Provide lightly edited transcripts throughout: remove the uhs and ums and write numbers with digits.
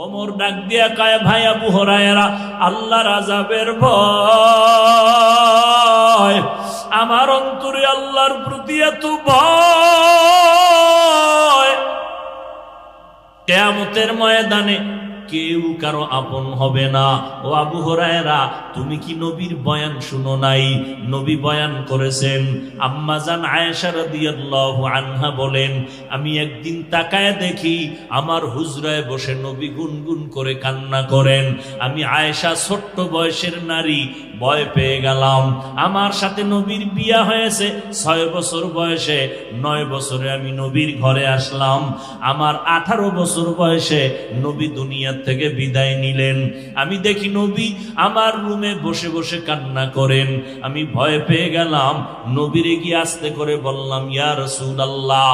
ওমর ডাক দিয়া কয়, ভাই আবু হুরায়রা, আল্লাহর আযাবের ভয়, আমার অন্তরে আল্লাহর প্রতি এত ভয়, কিয়ামতের ময়দানে কেউ কারো আপন হবে না। ও আবু হুরায়রা, তুমি কি নবীর বয়ান শুনো নাই? নবী বয়ান করেছেন। আম্মা জান আয়েশা রাদিয়াল্লাহু আনহা বলেন, আমি একদিন তাকায় দেখি আমার হুজরায় বসে নবী গুনগুন করে কান্না করেন। আমি আয়েশা, ছোট্ট বয়সের নারী, ভয় পেয়ে গেলাম। আমার সাথে নবীর বিয়া হয়েছে 6 বছর বয়সে, 9 বছরে আমি নবীর ঘরে আসলাম। আমার 18 বছর বয়সে নবী দুনিয়া থেকে বিদায় নিলেন। আমি দেখি নবী আমার রুমে বসে বসে কান্না করেন। আমি ভয় পেয়ে গেলাম। নবীরে গিয়ে আস্তে করে বললাম, ইয়া রাসূলুল্লাহ,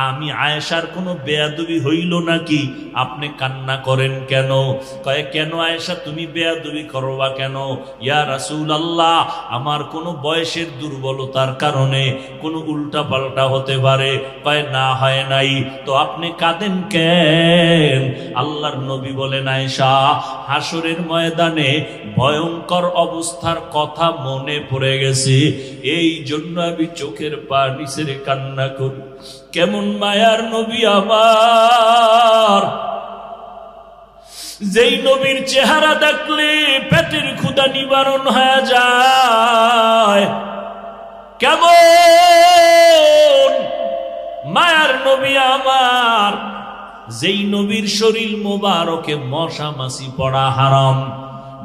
আমি আয়েশার কোনো বেয়াদবি হইল নাকি? আপনি কান্না করেন কেন? কয়, কেন আয়েশা, তুমি বেয়াদবি করবা কেন? ইয়া রাসূলুল্লাহ, আমার কোনো বয়সের দুর্বলতার কারণে কোনো উল্টা পাল্টা হতে পারে। কয়, না, হয় নাই তো আপনি কাঁদেন কেন? আল্লাহর নবী বলেন, আয়েশা, হাসরের ময়দানে ভয়ঙ্কর অবস্থার কথা মনে পড়ে গেছে, এই জন্য আমি চোখের পানি ছেড়ে কান্না করি। কেমন মায়ার নবী আমার, যেই নবীর চেহারা দেখলে পেটের ক্ষুধা নিবারণ হয়ে যায়। কেমন মায়ার নবী আমার, যেই নবীর শরীর মোবারকে মশা মাছি পড়া হারাম।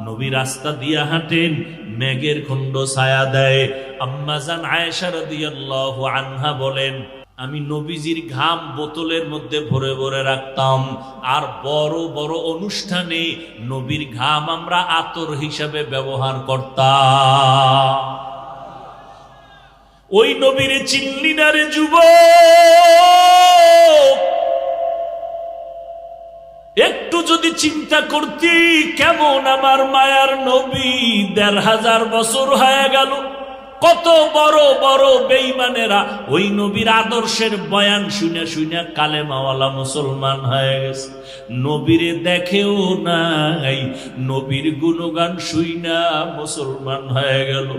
নবী রাস্তা দিয়া হাঁটেন, মেঘের খণ্ড ছায়া দেয়। আম্মা জান আয়েশা রাদিয়াল্লাহু আনহা বলেন, আমি নবীজির ঘাম বোতলের মধ্যে ভরে ভরে রাখতাম, আর বড় বড় অনুষ্ঠানে নবীর ঘাম আমরা আতর হিসাবে ব্যবহার করতাম। ওই নবীর চিনলি না রে যুবক? একটু যদি চিন্তা করতি, কেমন আমার মায়ার নবী 1500 বছর হয়ে গেল, কত বড় বড় বেঈমানেরা ওই নবীর আদর্শের বয়ান শুনে শুনে কালেমাওয়ালা মুসলমান হয়ে গেছে। নবীরে দেখেও নাই, নবীর গুণগান শুইনা মুসলমান হয়ে গেল।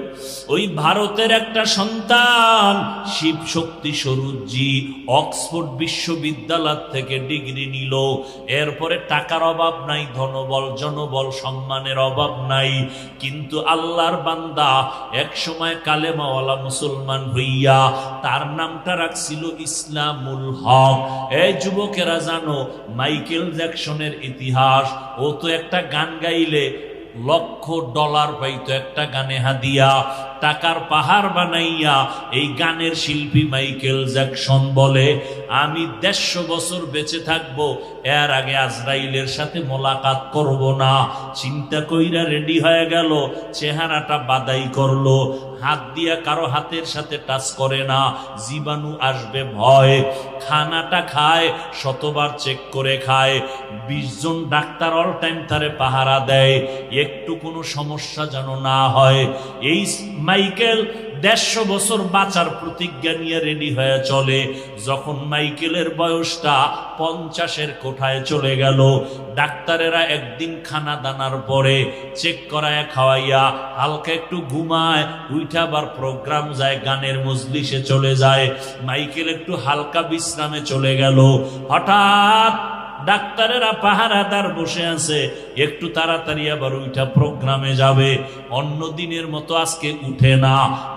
ওই ভারতের একটা সন্তান শিব শক্তি স্বরূপজি অক্সফোর্ড বিশ্ববিদ্যালয় থেকে ডিগ্রি নিল। এরপরে টাকার অভাব নাই, ধনবল জনবল সম্মানের অভাব নাই, কিন্তু আল্লাহর বান্দা এক সময় কালেমাওয়ালা মুসলমান হইয়া তার নামটা রাখছিল ইসলামুল হক। এই যুবকেরা জানো মাইকেল জ্যাকসনের ইতিহাস? ও তো একটা গান গাইলে $1,00,000 পাইতো, একটা গানে হাদিয়া। টাকার পাহাড় বানাইয়া এই গানের শিল্পী মাইকেল জ্যাকসন বলে, আমি 150 বছর বেঁচে থাকবো, এর আগে আজরাইলের সাথে মোলাকাত করব না। চিন্তা কইরা রেডি হয়ে গেল, চেহারাটা বাদাই করলো, হাত দিয়া কারো হাতের সাথে টাচ করে না, জীবাণু আসবে ভয়। খানাটা খায়, শতবার চেক করে খায়। 20 জন ডাক্তার অল টাইম তারে পাহারা দেয়, একটু কোনো সমস্যা যেন না হয়। এই মাইকেল 150 বছর বাঁচার প্রতিজ্ঞা নিয়ে রেডি হয়ে চলে। যখন মাইকেলের বয়সটা 50-এর কোঠায় চলে গেল, ডাক্তারেরা একদিন খানা দানার পরে চেক করায় খাওয়াইয়া হালকা একটু ঘুমায়, উইঠা আবার প্রোগ্রাম যায়, গানের মজলিসে চলে যায়। মাইকেল একটু হালকা বিশ্রামে চলে গেল। হঠাৎ ডাক্তারেরা পাহারাদার বসে আছে, একটু তাড়াতাড়ি আবার উঠা প্রোগ্রামে যাবে। অন্য দিনের মতো আজকে উঠে না,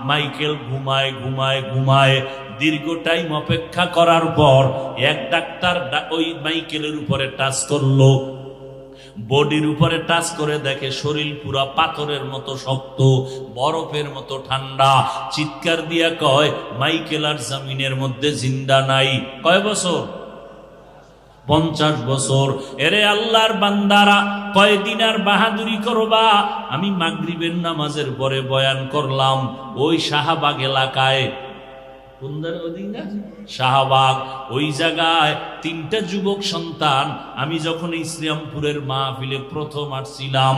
মাইকেল ঘুমায় ঘুমায় ঘুমায়। দীর্ঘ টাইম অপেক্ষা করার পর এক ডাক্তার ওই মাইকেলের উপরে টাচ করলো, বডির উপরে টাচ করে দেখে শরীর পুরা পাথরের মতো শক্ত, বরফের মতো ঠান্ডা। চিৎকার দিয়া কয়, মাইকেল আর জমিনের মধ্যে জিন্দা নাই। কয় বছর? 50 বছর। এরে আল্লাহর বান্দারা, কয়দিন আর বাহাদুরি করবা? আমি মাগরিবের নামাজের পরে বয়ান করলাম ওই শাহবাগ এলাকায়। শাহবাগ, ওই জায়গায় 3টা যুবক সন্তান। আমি যখন ইসলামপুরের মাহফিলে প্রথম আসছিলাম,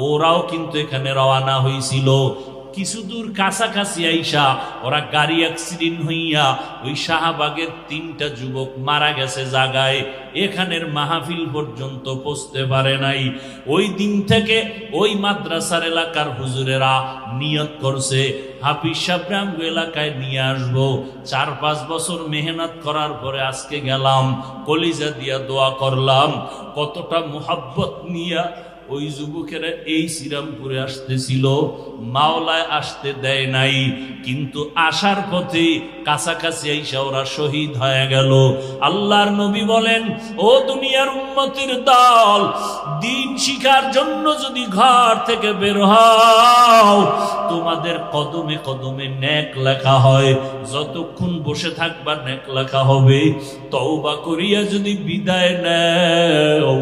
ওরাও কিন্তু এখানে রওনা হয়েছিল। কিছু দূর কাছাকাছি আইসা ওরা গাড়ি অ্যাক্সিডেন্ট হইয়া ওই শাহবাগের 3টা যুবক মারা গেছে জায়গায়, এখানের মাহফিল পর্যন্ত পৌঁছতে পারে নাই। ওই দিন থেকে ওই মাদ্রাসার এলাকার হুজুরেরা নিয়ত করছে হাফিজ সাহেবকে আমগো এলাকায় নিয়ে আসবো। 4-5 বছর মেহনত করার পরে আজকে গেলাম, কলিজা দিয়া দোয়া করলাম। কতটা মুহাব্বত নিয়া ওই যুবকেরা এই শ্রীরামপুরে আসতেছিল, মাওলায় আসতে দেয় নাই, কিন্তু আসার পথে কাছাকাছি আইসা ওরা শহীদ হয়ে গেল। আল্লাহর নবী বলেন, ও দুনিয়ার উম্মতের দল, দিন শিখার জন্য যদি ঘর থেকে বের হও, তোমাদের কদমে কদমে নেক লেখা হয়, যতক্ষণ বসে থাকবা নেক লেখা হবে। তওবা করিয়া যদি বিদায় নেও,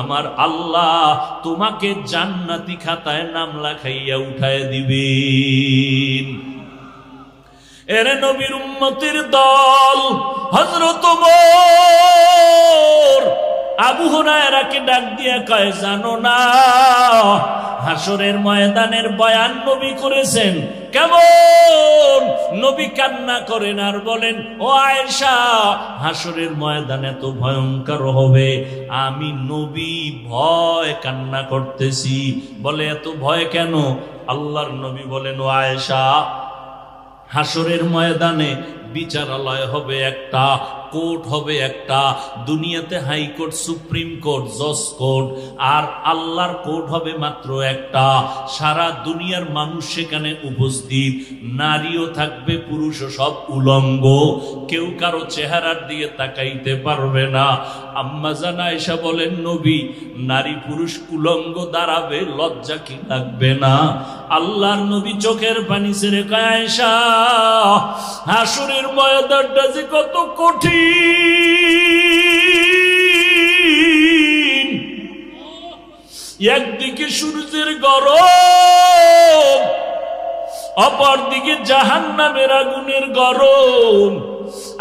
আমার আল্লাহ তোমাকে জান্নাতি খাতায় নাম লেখাইয়া উঠায় দিবেন। এরে নবীর উম্মতের দল, হযরত ওমর আবু হুরায়রাকে ডাক দিয়া কয়, জানো না হাসরের ময়দানের বয়ান নবী করেছেন কেমন? নবী কান্না করেন আর বলেন, ও আয়েশা, হাসরের ময়দান এত ভয়ঙ্কর হবে, আমি নবী ভয় কান্না করতেছি। বলে, এত ভয় কেন? আল্লাহর নবী বলেন, ও আয়েশা, হাসরের ময়দানে বিচারালয় হবে একটা, কোর্ট হবে একটা। দুনিয়াতে হাইকোর্ট, সুপ্রিম কোর্ট, জজ কোর্ট, আর আল্লাহর কোর্ট হবে মাত্র একটা। সারা দুনিয়ার মানুষ সেখানে উপস্থিত, নারীও থাকবে, পুরুষও, সব উলঙ্গ, কেউ কারো চেহারার দিকে তাকাইতে পারবে না। আম্মা জান আয়েশা বলেন, নবী, নারী পুরুষ উলঙ্গ দাঁড়াবে, লজ্জা কি লাগবে না? আল্লাহর নবী চোখের পানি ছেড়ে কয়, আয়েশা, হাসরের ময়দানটা যে কত কঠিন। একদিকে সূর্যের গরম, অপরদিকে জাহান্নামের আগুনের গরম,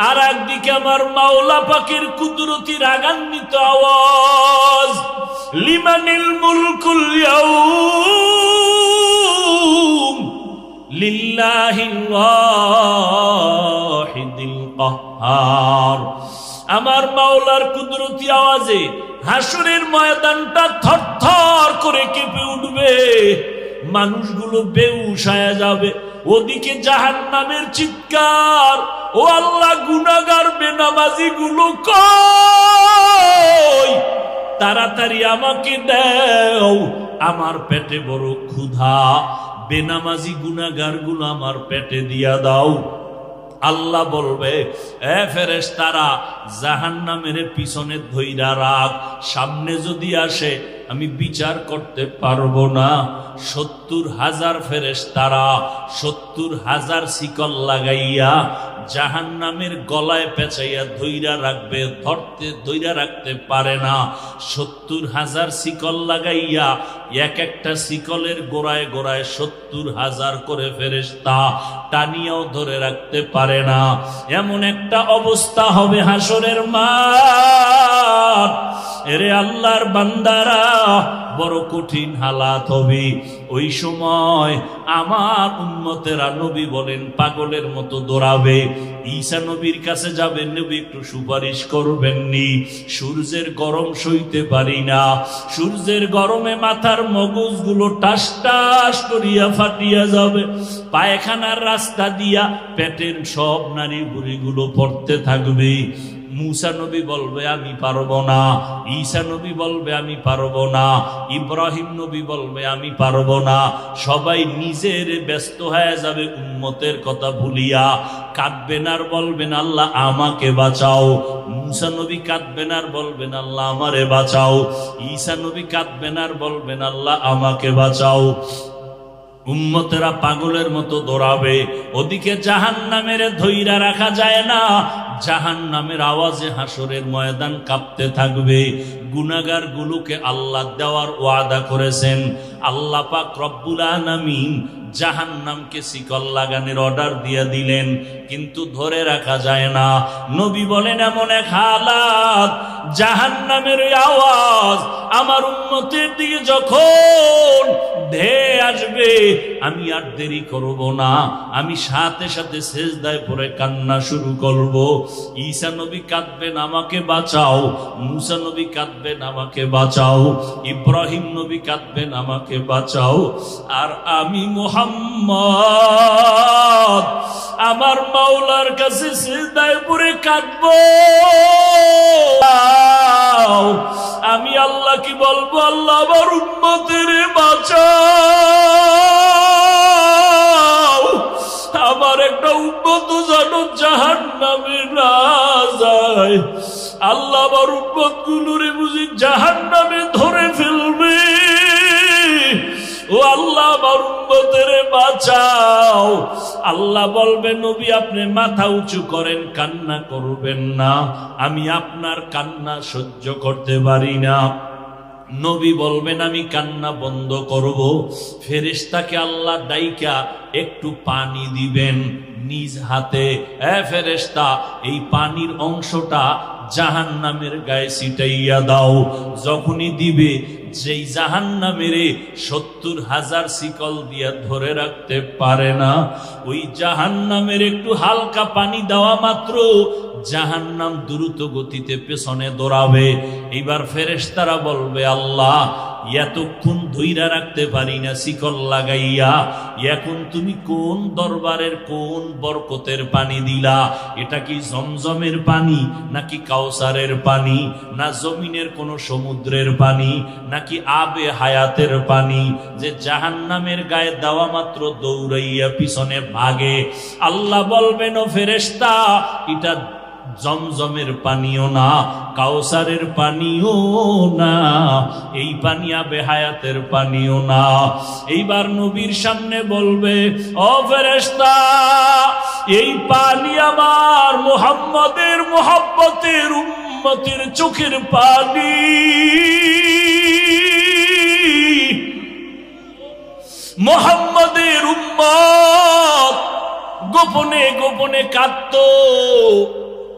আর একদিকে আমার মাওলা পাকের কুদরতি রাগান্বিত আওয়াজ, লিমানিল মুলকুল ইয়াউম লিল্লাহিল ওয়াহিদিল কাহ্হার। আমার মাওলার কুদরতি আওয়াজে হাসরের ময়দানটা থরথর করে কেঁপে উঠবে, মানুষগুলো বেহুশ হয়ে যাবে। ওদিকে জাহান্নামের চিৎকার, ও আল্লাহ, গুনাহগার বেনামাজি গুলো কই, তাড়াতাড়ি আমাকে দাও, আমার পেটে বড় ক্ষুধা, বেনামাজি গুনাহগার গুলো আমার পেটে দিয়া দাও। আল্লাহ বলবে, এ ফেরেশতারা, জাহান্নামের পিছনে ধইরা রাখ, সামনে যদি আসে আমি বিচার করতে পারবো না। 70,000 ফেরেশতারা 70,000 শিকল লাগাইয়া জাহান্নামের গলায় পেঁচাইয়া ধইরা রাখবে, ধইরা রাখতে পারে না। 70,000 শিকল লাগাইয়া এক একটা শিকলের গোড়ায় গোড়ায় 70,000 করে ফেরেশতা টানিয়াও ধরে রাখতে পারে না। এমন একটা অবস্থা হবে হাসরের মাঠ। এরে আল্লাহর বান্দারা, বড় কঠিন হালাত হবে। ওই সময় আমার উম্মতেরা, নবী বলেন, পাগলের মতো দৌড়াবে। ঈসা নবীর কাছে যাবেন, নবী একটু সুপারিশ করবেননি, সূর্যের গরম সইতে পারি না, সূর্যের গরমে মাথার মগজগুলো টাস টাস করিয়া ফাটিয়া যাবে, পায়খানার রাস্তা দিয়া পেটের সব নারী বুড়িগুলো পড়তে থাকবে। মুসা নবী বলবে, আমি পারবো না। ঈসা নবী বলবে, আমি পারবো না। ইব্রাহিম নবী বলবে, আমি পারবো না। সবাই নিজের ব্যস্ত হয়ে যাবে, উম্মতের কথা ভুলিয়া কাঁদবেন আর বলবেন, আল্লাহ আমাকে বাঁচাও। মুসা নবী কাঁদবেন আর বলবেন, আল্লাহ আমারে বাঁচাও। ঈসা নবী কাঁদবেন আর বলবেন, আল্লাহ আমাকে বাঁচাও। উম্মতেরা পাগলের মতো দৌড়াবে। ওদিকে জাহান্নামের ধইরা রাখা যায় না, জাহান্নামের আওয়াজে হাসরের ময়দান কাঁপতে থাকবে। গুনাহগার গুলোকে আল্লাহ দেওয়ার ওয়াদা করেছেন। আল্লাহ পাক রব্বুল আলামিন জাহান্নামকে শিকল লাগানোর অর্ডার দিয়ে দিলেন, কিন্তু ধরে রাখা যায় না। নবী বলেন, এমন এক হালাত, জাহান্নামের আওয়াজ আমার উম্মতের দিকে যখন ধেয়ে আসবে আমি আর দেরি করব না, আমি সাথে সাথে সেজদায় পড়ে কান্না শুরু করব। ঈসা নবী কাঁদবেন, আমাকে বাঁচাও। মুসা নবী কাঁদবেন, আমাকে বাঁচাও। ইব্রাহিম নবী কাঁদবেন, আমাকে বাঁচাও। আর আমি মুহাম্মদ আমার মাওলার কাছে সিজদায় পড়ে কাঁদব। আমি আল্লাহ কি বলবো, আল্লাহ আমার উম্মতের বাঁচাও, আমার একটা উম্মত যেন জাহান্নামে না যায়। আল্লাহ আমার উম্মত গুলোরে বুঝি জাহান্নামে ধরে ফেলবে। ও আল্লাহ আমার উম্মতের বাঁচাও। আল্লাহ বলবে, নবী আপনি মাথা উঁচু করেন, কান্না করবেন না, আমি আপনার কান্না সহ্য করতে পারি না। নবী বলবেন আমি কান্না বন্ধ করব। ফেরেশতাকে আল্লাহ ডাইকা একটু পানি দিবেন নিজ হাতে। ফেরেশতা এই পানির অংশটা জাহান্নামের গায়ে ছিটাইয়া দাও। যখনই দিবে, যেই জাহান্নামের 70,000 শিকল দিয়া ধরে রাখতে পারে না, ওই জাহান্নামের একটু হালকা পানি দেওয়া মাত্র জাহান্নাম দ্রুত গতিতে পেছনে দৌড়াবে। এবার ফেরেশতারা বলবে, আল্লাহ এতক্ষণ ধইরা রাখতে পারি না শিকল লাগাইয়া, এখন তুমি কোন দরবারের কোন বরকতের পানি দিলা? এটা কি জমজমের পানি, নাকি কাউসারের পানি, না জমিনের কোন সমুদ্রের পানি, নাকি আবে হায়াতের পানি যে জাহান্নামের গায়ে দেওয়া মাত্র দৌড়াইয়া পিছনে ভাগে? আল্লাহ বলবেন, ও ফেরেশতা এটা জমজমের পানিও না, কাউসারের পানিও না, এই পানি আবে হায়াতের পানিও না। এইবার নবীর সামনে বলবে, ও ফেরেশতা এই পানি আমার মুহাম্মদের মুহাব্বতের উম্মতের চোখের পানি। মুহাম্মদের উম্মত গোপনে গোপনে কাঁদতো,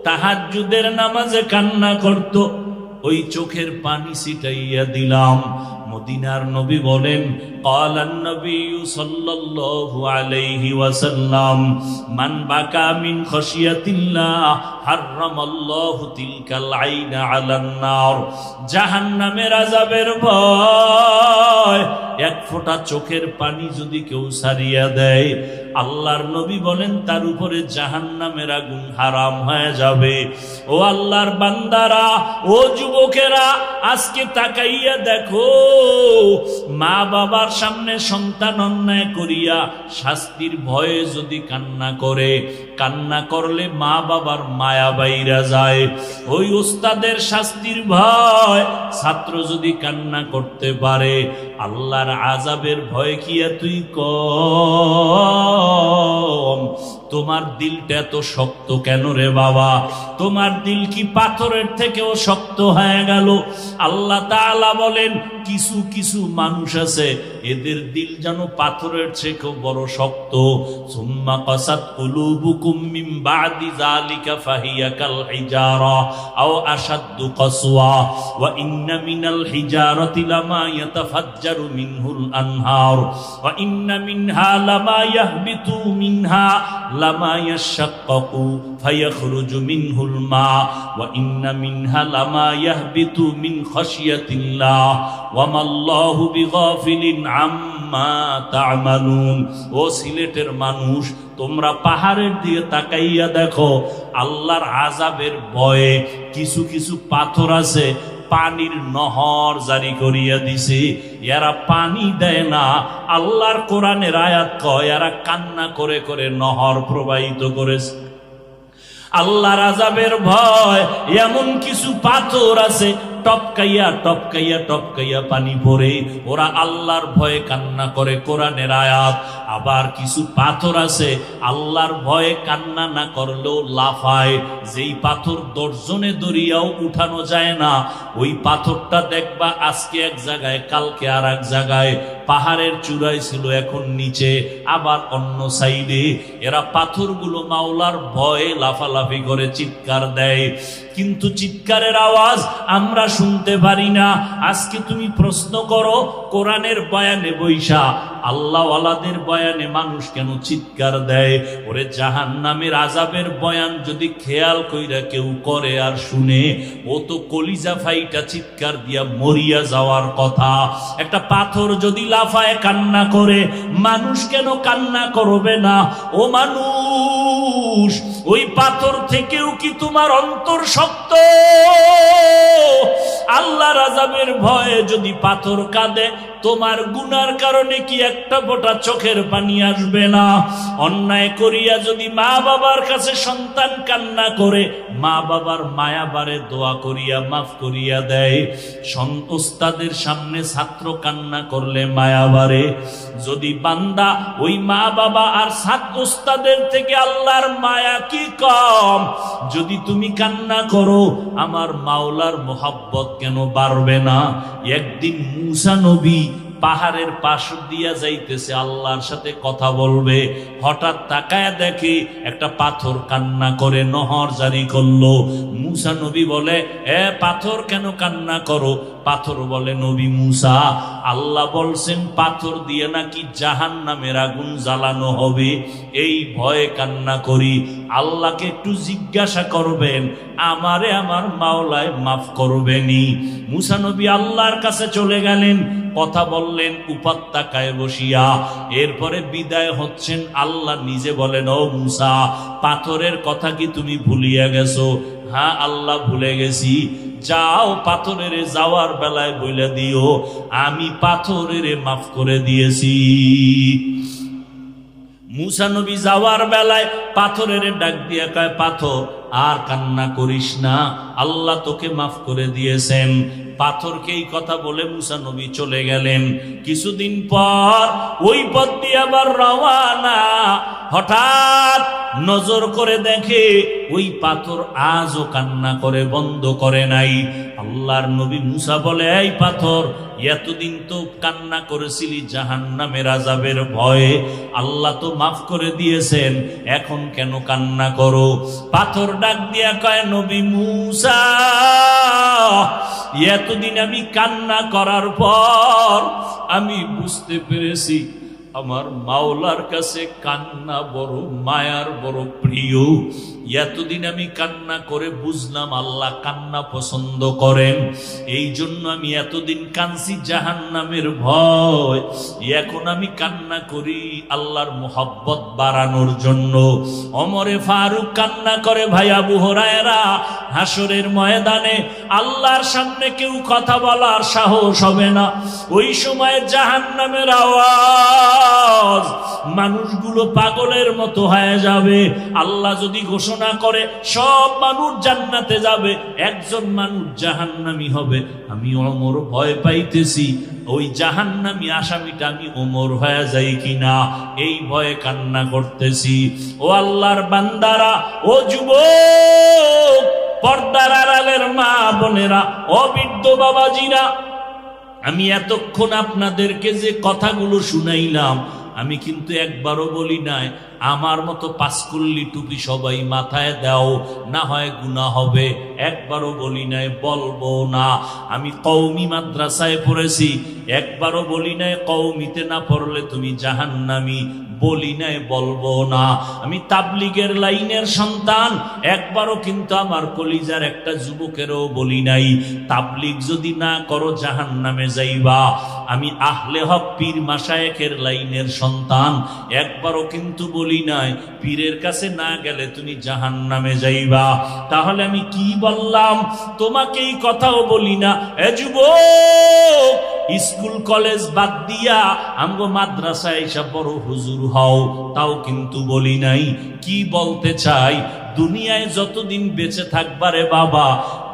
তাহাজ্জুদের নামাজে কান্না করত, ওই চোখের পানি ছিটাইয়া দিলাম। মদিনার নবী বলেন, ক্বালান নবী সাল্লাল্লাহু আলাইহি ওয়াসাল্লাম মান বাকা মিন খাশিয়াতিল্লাহ হারামাল্লাহু তিলকাল আইনা আলান নার। জাহান্নামের আযাবের ভয় এক ফোঁটা চোখের পানি যদি কেউ সারিয়া দেয়, আল্লাহর নবী বলেন তার উপরে জাহান্নামের আগুন হারাম হয়ে যাবে। ও আল্লাহর বান্দারা, ও যুবকেরা, আজকে তাকাইয়া দেখো, মা বাবার সামনে সন্তান অন্যায় করিয়া শাস্তির ভয়ে যদি কান্না করে, কান্না করলে মা বাবার মায়া বাইরা যায়। ওই উস্তাদের শাস্তির ভয় ছাত্র যদি কান্না করতে পারে, আল্লাহর আযাবের ভয় কি তুই কম? তোমার দিলটা এত শক্ত কেন রে বাবা? তোমার দিল কি পাথরের থেকেও শক্ত হয়ে গেল? আল্লাহ তাআলা বলেন, কিছু কিছু মানুষ আছে এদের দিল যেন পাথরের থেকেও বড় শক্ত। সুম্মা কাসাত কুলুবুকুম মিন বাদি যালিকা ফাহিয়া কাল হিজারা আও আশাদ্দু কাসওয়া ওয়া ইন্না মিনাল হিজারাতি লামা ইয়াতাফাজ্জারু মিনহুল আনহার ওয়া ইন্না মিনহা লামা ইয়াহবিতু মিনহা লামা ইয়াশাক্কাকু ফায়াখরুজু মিনহুল মা ওয়া ইন্না মিনহা লামা ইয়াহবিতু মিন খাশিয়াতিল্লাহ ওয়া মাল্লাহু বিগাফিলিন আম্মা তা'মালুন। ও সিলেটের মানুষ, তোমরা পাহাড়ের দিকে তাকাইয়া দেখো, আল্লাহর আযাবের ভয়ে কিছু কিছু পাথর আছে পানির নহর জারি করিয়া দিছে, এরা পানি দেয় না। আল্লাহর কোরআনের আয়াত কয় এরা কান্না করে করে নহর প্রবাহিত করেছে। আল্লাহর আযাবের ভয় এমন কিছু পাথর আছে টপকাইয়া টপকাইয়া টপকাইয়া পানি পড়ে, ওরা আল্লাহর ভয়ে কান্না করে, কোরআনের আয়াত। আবার কিছু পাথর আছে আল্লাহর ভয়ে কান্না না করলেও লাফায়, যেই পাথর দর্জনে দরিয়াও উঠানো যায় না, ওই পাথরটা দেখবা আজকে এক জায়গায়, কালকে আর এক জায়গায়। পাহাড়ের চূড়ায় ছিল, এখন নিচে, আবার অন্য সাইডে। এরা পাথরগুলো মাওলার ভয়ে লাফালাফি করে চিৎকার দেয়। কিন্তু চিৎকারের আওয়াজ আমরা শুনতে পারি না। আজকে তুমি প্রশ্ন করো, কোরআনের বয়ানে বৈশা আল্লাহওয়ালাদের বয়ানে মানুষ কেন চিৎকার দেয়? ওরে জাহান্নামের আযাবের বয়ান যদি খেয়াল কইরা কেউ করে আর শুনে, ও তো কলিজা ফাইটা চিৎকার দিয়া মরিয়া যাওয়ার কথা। একটা পাথর যদি লাফায় কান্না করে, মানুষ কেন কান্না করবে না? ও মানুষ, ওই পাথর থেকেও কি তোমার অন্তর শক্ত? আল্লাহর আযাবের ভয়ে যদি পাথর কাঁদে, তোমার গুনার কারণে কি একটা ফোঁটা চোখের পানি আসবে না? অন্যায় করিয়া যদি মা বাবার কাছে সন্তান কান্না করে, মা বাবার মায়া বারে দোয়া করিয়া মাফ করিয়া দেয়। ওস্তাদের সামনে ছাত্র কান্না করলে মায়া বারে। যদি বান্দা ওই মা বাবা আর ওস্তাদের থেকে আল্লাহর মায়া কি কম? যদি তুমি কান্না করো, আমার মাওলার মোহাব্বত কেন বাড়বে না? একদিন মূসা নবী পাহাড়ের পাশ দিয়া যাইতেছে, আল্লাহর সাথে কথা বলবে। হঠাৎ তাকায় দেখে একটা পাথর কান্না করে নহর জারি করলো। মূসা নবী বলে, পাথর কেন কান্না করো? পাথর বলে, নবী মূসা, আল্লাহ বলছেন পাথর দিয়ে নাকি জাহান্নামের আগুন জ্বালানো হবে, এই ভয়ে কান্না করি। আল্লাহকে একটু জিজ্ঞাসা করবেন, আমারে আমার মাওলায় মাফ করবেনি? মূসা নবী আল্লাহর কাছে চলে গেলেন, কথা বললেন উপত্যকায় বসিয়া। এরপরে বিদায় হচ্ছেন, আল্লাহ নিজে বলেন, ও মূসা, পাথরের কথা কি তুমি ভুলিয়া গেছো? হ্যাঁ আল্লাহ, ভুলে গেছি। যাও, পাথরের যাওয়ার বেলায় বইলা দিও আমি পাথরের মাফ করে দিয়েছি। মূসা নবী যাওয়ার বেলায় পাথরের ডাক দিয়া কয়, পাথর আর কান্না করিস না, আল্লাহ তোকে মাফ করে দিয়েছেন। পাথরকে এই কথা বলে মূসা নবী চলে গেলেন। কিছুদিন পর ওই পথ দিয়ে আবার রওয়ানা। হঠাৎ নজর করে দেখে ওই পাথর আজও কান্না করে বন্ধ করে নাই। আল্লাহর নবী মূসা বলে, এই পাথর, এতদিন তো কান্না করেছিলি জাহান্নামের আযাবের ভয়ে, আল্লাহ তো মাফ করে দিয়েছেন, এখন কেন কান্না করো? পাথর ডাক দিয়া কয়, নবী মূসা, এতদিন আমি কান্না করার পর আমি বুঝতে পেরেছি আমার মাওলার কাছে কান্না বড় মায়ার, বড় প্রিয়। এতদিন আমি কান্না করে বুঝলাম আল্লাহ কান্না পছন্দ করেন, এই জন্য আমি এতদিন কাঁদছি জাহান্নামের ভয়। এখন আমি কান্না করি আল্লাহর মোহাব্বত বাড়ানোর জন্য। ওমরে ফারুক কান্না করে, ভাই আবু হুরায়রা, হাসরের ময়দানে আল্লাহর সামনে কেউ কথা বলার সাহস হবে না। ওই সময় জাহান্নামের আওয়াজ, মানুষগুলো পাগলের মতো হয়ে যাবে। আল্লাহ যদি ঘোষণা করে সব মানুষ জান্নাতে যাবে, একজন মানুষ জাহান্নামী হবে, আমি ওমর ভয় পাইতেছি ওই জাহান্নামী আসামিটা আমি ওমর হয়ে যাই কিনা, এই ভয়ে কান্না করতেছি। ও আল্লাহর বান্দারা, ও যুবক, পর্দার আড়ালের মা বোনেরা, ও বৃদ্ধ বাবাজিরা, আমি এতক্ষণ আপনাদেরকে যে কথাগুলো শুনাইলাম, আমি কিন্তু একবারও বলি নাই আমার মতো পাঁচকুল্লি টুপি সবাই মাথায় দাও, না হয় গুনাহ হবে। একবারও বলি নাই, বলবো না। আমি কওমি মাদ্রাসায় পড়েছি, একবারও বলি নাই কওমিতে না পড়লে তুমি জাহান্নামী, বলি নাই, বলবো না। আমি তাবলিগের লাইনের সন্তান, একবারও কিন্তু আমার কলিজার একটা যুবকেরও বলি নাই তাবলিগ যদি না করো জাহান্নামে যাইবা। আমি আহলে হক পীর মাশায়েখের লাইনের সন্তান, একবারও কিন্তু বলি নাই পীরের কাছে না গেলে তুমি জাহান্নামে যাইবা। তাহলে আমি কি বললাম? তোমাকে এই কথাও বলি না, এ যুবক, স্কুল কলেজ বাদ দিয়া আমগো মাদ্রাসায় এসে বড় হুজুর হও, তাও কিন্তু বলি নাই। কি বলতে চাই? দুনিয়ায় যতদিন বেঁচে থাকবারে বাবা,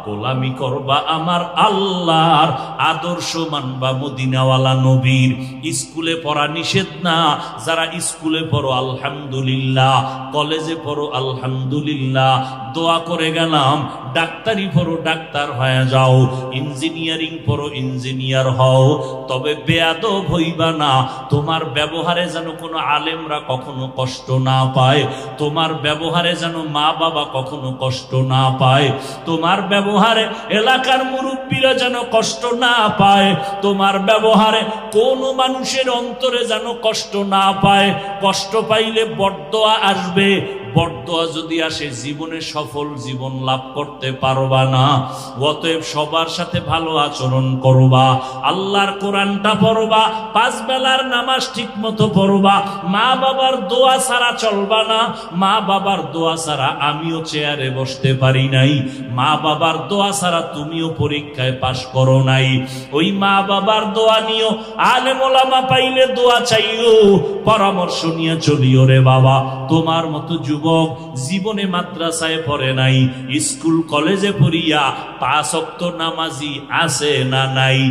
গোলামি করবা আমার আল্লাহর, আদর্শ মানবা মদিনাওয়ালা নবীর। স্কুলে পড়া নিষেধ না, যারা স্কুলে পড়ো আলহামদুলিল্লাহ, কলেজে পড়ো আলহামদুলিল্লাহ, দোয়া করে গেলাম, ডাক্তারি পড়ো ডাক্তার হয়ে যাও, ইঞ্জিনিয়ারিং পড়ো ইঞ্জিনিয়ার হও, তবে বেয়াদব হইবা না। তোমার ব্যবহারে যেন কোনো আলেমরা কখনো কষ্ট না পায়, তোমার ব্যবহারে যেন মা বাবা কখনো কষ্ট না পায়, তোমার ব্যবহারে এলাকার মুরব্বীরা যেন কষ্ট না পায়, তোমার ব্যবহারে কোনো মানুষের অন্তরে যেন কষ্ট না পায়। কষ্ট পাইলে বরদোয়া আসবে, বরদোয়া যদি আসে জীবনে সফল জীবন লাভ করতে পারবা না। অতএব সবার সাথে ভালো আচরণ করবা, আল্লাহর কোরআনটা পড়বা, 5 বেলার নামাজ ঠিক মতো পড়বা, মা বাবার দোয়া ছাড়া চলবা না। মা বাবার দোয়া ছাড়া আমিও চেয়ারে বসতে পারি নাই, মা বাবার দোয়া ছাড়া তুমিও পরীক্ষায় পাশ করো নাই। ওই মা বাবার দোয়া নিও, আলেম ওলামা পাইলে দোয়া চাইও, পরামর্শ নিয়ে চলিও রে বাবা। তোমার মতো যুবক জীবনে মাদ্রাসায় পড়ে নাই, স্কুল কলেজে পড়িয়া 5 ওয়াক্ত নামাজি আছে না নাই?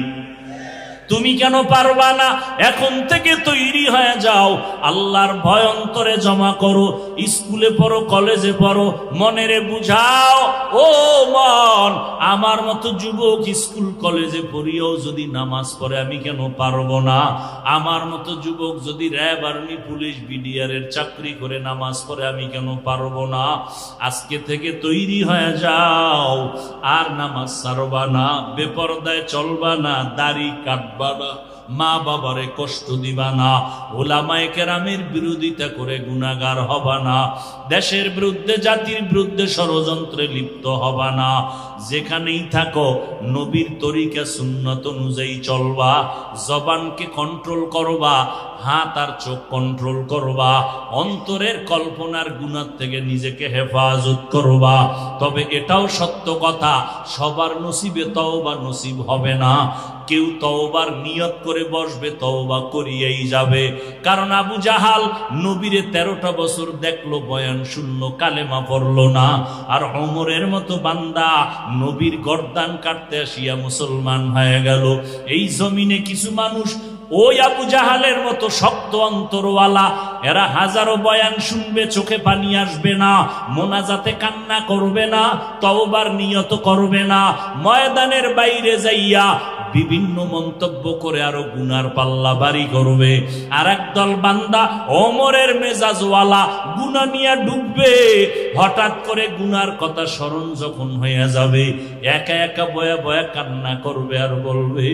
তুমি কেন পারবা না? এখন থেকে তৈরি হয়ে যাও, আল্লাহর ভয় অন্তরে জমা করো, স্কুলে পড়ো কলেজে পড়ো, মনেরে বুঝাও, ও মন, আমার মতো যুবক স্কুল কলেজে পড়িয়েও যদি নামাজ পড়ে আমি কেন পারবো না? আমার মতো যুবক যদি র্যাব আর্মি পুলিশ বিডিআর এর চাকরি করে নামাজ পড়ে আমি কেন পারবো না? আজকে থেকে তৈরি হয়ে যাও, আর নামাজ ছাড়বা না, বেপরদায় চলবা না, দাড়ি কাটবা না, মা বাবারে কষ্ট দিবা না, ওলামায়ে কেরামের বিরোধিতা করে গুনাহগার হবা না, দেশের বিরুদ্ধে জাতির বিরুদ্ধে ষড়যন্ত্রে লিপ্ত হবা না। যেখানেই থাকো নবীর তরিকা সুন্নত অনুযায়ী চলবা, জবানকে কন্ট্রোল করবা, হাত আর চোখ কন্ট্রোল করবা, অন্তরের কল্পনার গুনাহ থেকে নিজেকে হেফাজত করবা। তবে এটাও সত্য কথা, সবার নসিবে তওবা নসিব হবে না। কেউ তওবার নিয়ত করে বসবে, তওবা করিয়েই যাবে। কারণ আবু জাহাল নবীরে 13টা বছর দেখলো, বয়ান শুনলো, কালেমা পড়লো না। আর ওমরের মতো বান্দা নবীর গর্দান কাটতে আসিয়া মুসলমান হয়ে গেল। এই জমিনে কিছু মানুষ ওই আবু জাহালের মতো শক্ত অন্তরওয়ালা, এরা হাজারো বয়ান শুনবে, চোখে পানি আসবে না, মোনাজাতে কান্না করবে না, তওবার নিয়ত করবে না, ময়দানের বাইরে যাইয়া বিভিন্ন মন্তব্য করে আরো গুনার পাল্লা বাড়ি করবে। আর একদল বান্দা ওমরের মেজাজওয়ালা, গুনাহ নিয়ে ডুববে। হঠাৎ করে গুনার কথা স্মরণ যখন হয়ে যাবে, একা একা বয়া বয়া কান্না করবে আর বলবে,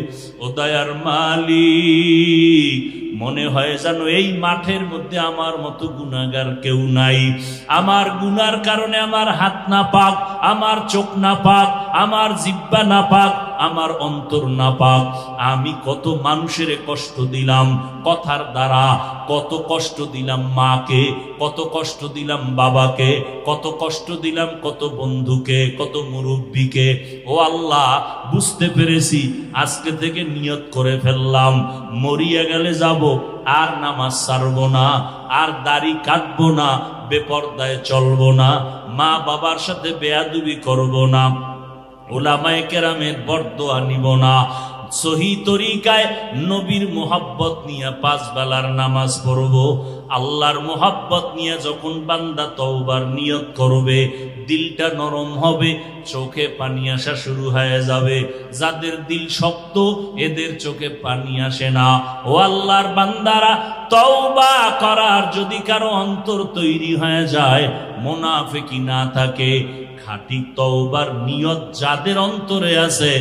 ও দয়ার মালিক, মনে হয় যেন এই মাঠের মধ্যে আমার মতো গুনাহগার কেউ নাই। আমার গুনার কারণে আমার হাত না পাক, আমার চোখ না পাক, আমার জিহ্বা না পাক, আমার অন্তর না পাক। আমি কত মানুষের কষ্ট দিলাম কথার দ্বারা, কত কষ্ট দিলাম মাকে, কত কষ্ট দিলাম বাবাকে, কত কষ্ট দিলাম কত বন্ধুকে, কত মুরব্বীকে। ও আল্লাহ, বুঝতে পেরেছি, আজকে থেকে নিয়ত করে ফেললাম, মরিয়া গেলে যাব, আর নামাজ ছাড়বো না, আর দাড়ি কাটবো না, বেপরদায় চলবো না, মা বাবার সাথে বেয়াদবি করবো না, ওলামায়ে কেরামের বরদোয়া নিব না, সহি তরিকায় নবীর মোহাব্বত নিয়ে 5 বেলার নামাজ পড়ব। আল্লাহর মোহাব্বত নিয়ে যখন বান্দা তওবার নিয়ত করবে, দিলটা নরম হবে, চোখে পানি আসা শুরু হয়ে যাবে। যাদের দিল শক্ত এদের চোখে পানি আসে না। ও আল্লাহর বান্দারা, তওবা করার যদি কারো অন্তর তৈরি হয়ে যায়, মুনাফিকি না থাকে, খাঁটি তওবার নিয়ত যাদের অন্তরে আছে,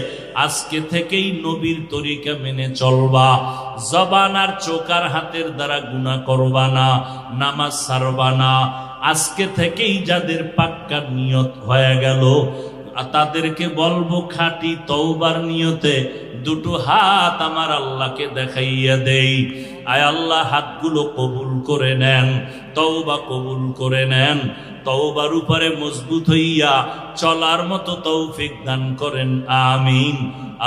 আজকে থেকেই নবীর তরিকা মেনে চলবা। জবান আর চোখ আর হাতের দ্বারা গুনাহ করবা না, নামাজ ছাড়বা না। আজকে থেকেই যাদের পাক্কা নিয়ত হয়ে গেল, তাদেরকে বলবো খাঁটি তওবার নিয়তে 2টো হাত আমার আল্লাহকে দেখাইয়া দেই। আয় আল্লাহ, হাতগুলো কবুল করে নেন, তওবা কবুল করে নেন, তওবার উপরে মজবুত হইয়া চলার মতো তৌফিক দান করেন, আমিন।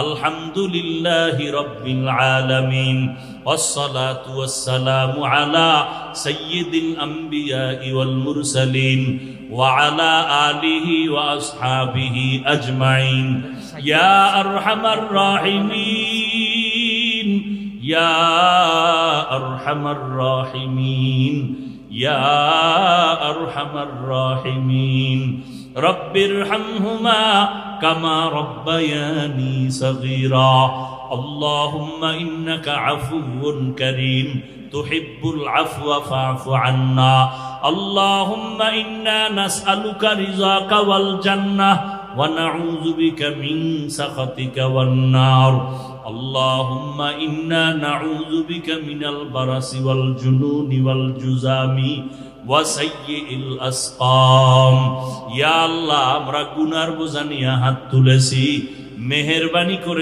আলহামদুলিল্লাহি রাব্বিল আলামিন, ওয়াসসালাতু ওয়াসসালামু আলা সাইয়্যিদিল আমবিয়া ওয়াল মুরসালিন ওয়া আলা আলিহি ওয়া আসহাবিহি আজমাইন। ইয়া আরহামার রাহিমিন, ইয়া আরহামার রাহিমিন, ইয়া আরহামার রাহিমিন। রব্বিরহামহুমা কামা রব্বায়ানি সগীরা। আল্লাহুম্মা ইন্নাকা আফুউন কারীম তুহিব্বুল আফওয়া ফা'ফু আন্না। আল্লাহুম্মা ইন্না নাসআলুকা রিযাকা ওয়াল জান্নাহ ওয়া নাউযু বিকা মিন সাখাতিকা ওয়ান নার। আল্লাহুম্মা ইন্না নাউযু বিকা মিনাল বারাসি ওয়াল জুনুনি ওয়াল জুযামি ওয়া সাইয়্যিল আসকাম। ইয়া আল্লাহ, আমরা গুনার বোঝা নিয়ে হাত তুলেছি, মেহেরবানি করে